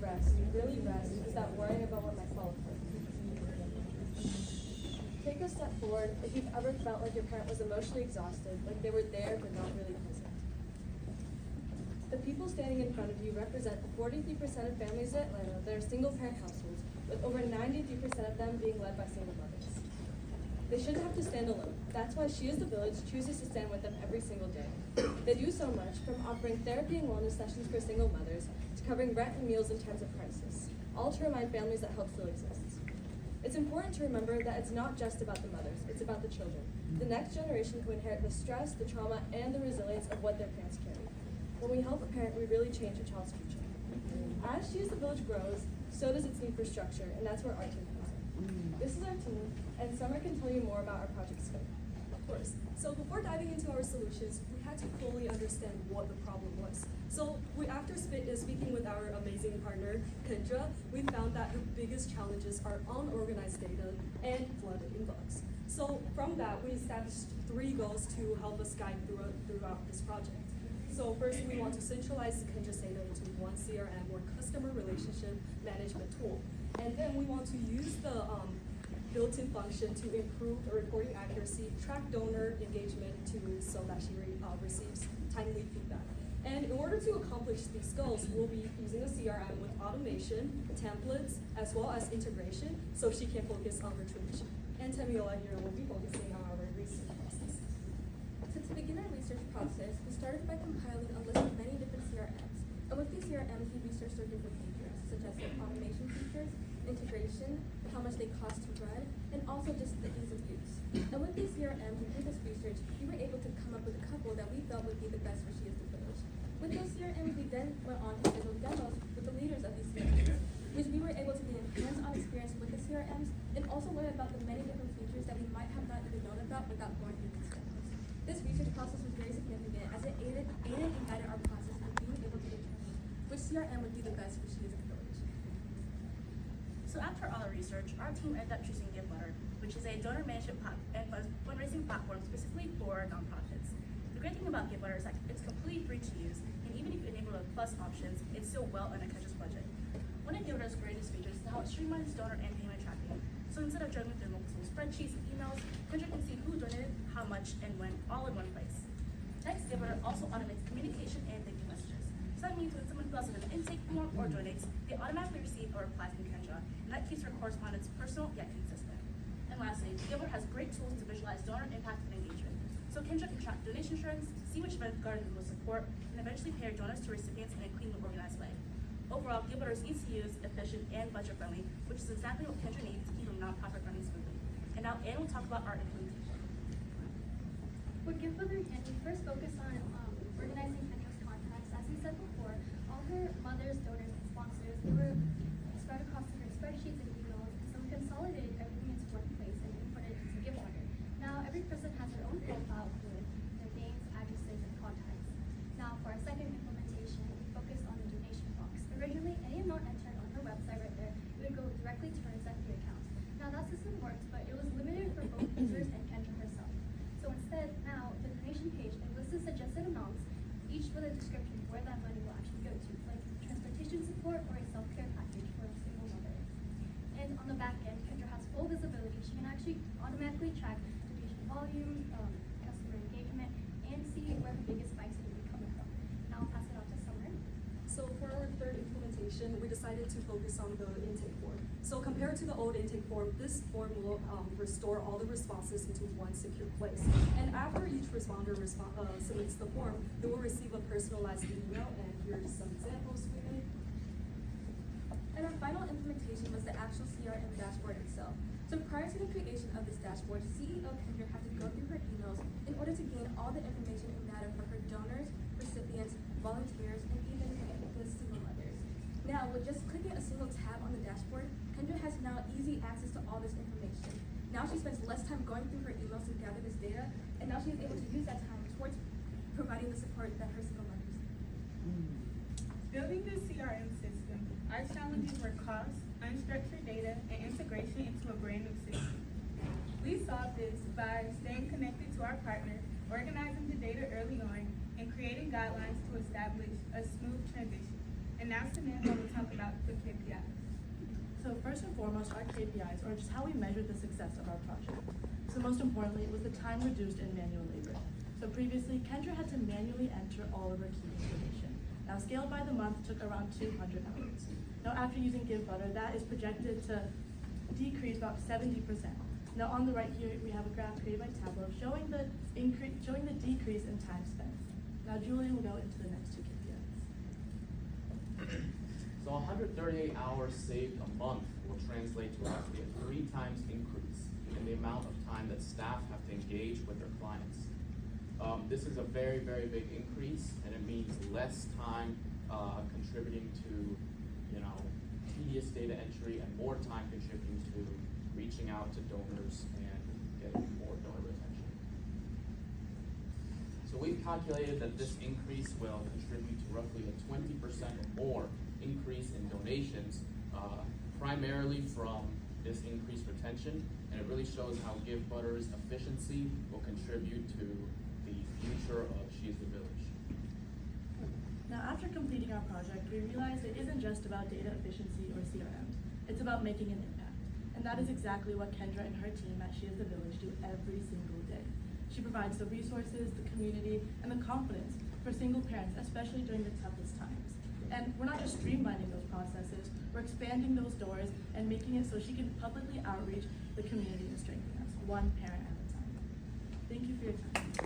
rest, really rest, is that worrying about what might follow through. Take a step forward if you've ever felt like your parent was emotionally exhausted, like they were there but not really present. The people standing in front of you represent the 43% of families in Atlanta that are single-parent households, with over 93% of them being led by single mothers. They shouldn't have to stand alone. That's why She Is the Village chooses to stand with them every single day. They do so much, from offering therapy and wellness sessions for single mothers to covering rent and meals in times of crisis, all to remind families that help still exists. It's important to remember that it's not just about the mothers, it's about the children, the next generation who inherit the stress, the trauma, and the resilience of what their parents carry. When we help a parent, we really change a child's future. As She Is the Village grows, so does its need for structure, and that's where our team comes in. This is our team, and Summer can tell you more about our project scope. Of course. So before diving into our solutions, we had to fully understand what the problem was. So after speaking with our amazing partner, Kendra, we found that her biggest challenges are unorganized data and flooded inbox. So from that, we established 3 goals to help us guide throughout this project. So first, we want to centralize Kendra's data into one CRM or customer relationship management tool. And then we want to use the built-in function to improve the reporting accuracy, track donor engagement so that she receives timely feedback. And in order to accomplish these goals, we'll be using a CRM with automation, templates, as well as integration, so she can focus on her true mission. And Tamiola here will be focusing on our research process. So to begin our research process, we started by compiling a list of many different CRMs. And with these CRMs, we researched their different features, such as their automation features, integration, how much they cost to run, and also just the ease of use. And with these CRMs and through this research, we were able to come up with a couple that we felt would be the best for She Is the Village. With those CRMs, we then went on to schedule demos with the leaders of these CRMs, which we were able to gain hands-on experience with the CRMs and also learn about the many different features that we might have not even known about without going through these demos. This research process was very significant as it aided and guided our process in being able to determine which CRM would be the best for She Is the Village. So after all our research, our team ended up choosing GiveLetter, which is a donor management and fundraising platform specifically for nonprofits. The great thing about GiveLetter is that it's completely free to use, and even if you enable the plus options, it's still well under Kendra's budget. One of GiveLetter's greatest features is how it streamlines donor and payment tracking. So instead of juggling through multiple spreadsheets and emails, Kendra can see who donated, how much, and when, all in one place. Next, GiveLetter also automates communication and thank you messages. So that means when someone fills out an intake form or donates, they automatically receive a reply from Kendra, and that keeps her correspondence personal yet consistent. And lastly, GiveLetter has great tools to visualize donor impact and engagement. So Kendra can track donation trends, see which event garnered the most support, and eventually pair donors to recipients in a clean and organized way. Overall, GiveLetter is easy to use, efficient, and budget-friendly, which is exactly what Kendra needs to keep a nonprofit running smoothly. And now Anne will talk about our implementation. For GiveLetter, we first focused on organizing Kendra's contacts. As we said before, all her mothers, donors, and sponsors, they were spread across different spreadsheets and emails, so we consolidated everything into one place and put it into GiveLetter. Now, every person has their own profile with their names, addresses, and contacts. Now, for our second implementation, we focused on the donation box. Originally, any amount entered on her website right there, it would go directly to her ZP account. Now, that system worked, but it was limited for both users and Kendra herself. So instead, now, the donation page, it lists the suggested amounts, each with a description of where that money will actually go to, like transportation support or a self-care package for a single mother. And on the back end, Kendra has full visibility. She can actually automatically track donation volume, customer engagement, and see where the biggest spikes will be coming from. Now I'll pass it on to Summer. So for our third implementation, we decided to focus on the intake form. So compared to the old intake form, this form will restore all the responses into one secure place. And after each responder submits the form, they will receive a personalized email, and here's some examples we made. And our final implementation was the actual CRM dashboard itself. So prior to the creation of this dashboard, CEO Kendra had to go through her emails in order to gain all the information and data for her donors, recipients, volunteers, and even the single mothers. Now, with just clicking a single tab on the dashboard, Kendra has now easy access to all this information. Now she spends less time going through her emails to gather this data, and now she is able to use that time towards providing the support that her single mothers need. Building the CRM system, our challenges were cost, unstructured data, and integration into a brand new system. We solved this by staying connected to our partner, organizing the data early on, and creating guidelines to establish a smooth transition. And now Samantha will tell talk about the KPIs. So first and foremost, our KPIs are just how we measure the success of our project. So most importantly, it was the time reduced in manual labor. So previously, Kendra had to manually enter all of her key information. Now scaled by the month took around 200 hours. Now after using GiveButter, that is projected to decrease about 70%. Now on the right here, we have a graph created by Tableau showing the decrease in time spent. Now Julie will go into the next two KPIs. So 138 hours saved a month will translate to roughly a 3 times increase in the amount of time that staff have to engage with their clients. This is a very, very big increase, and it means less time contributing to, tedious data entry and more time contributing to reaching out to donors and getting more donor retention. So we've calculated that this increase will contribute to roughly a 20% or more increase in donations, primarily from this increased retention, and it really shows how GiveButter's efficiency will contribute to the future of She is the Village. Now after completing our project, we realized it isn't just about data efficiency or CRM. It's about making an impact. And that is exactly what Kendra and her team at She is the Village do every single day. She provides the resources, the community, and the confidence for single parents, especially during the toughest times. And we're not just streamlining those processes, we're expanding those doors and making it so she can publicly outreach the community and strengthen us, one parent at a time. Thank you for your time.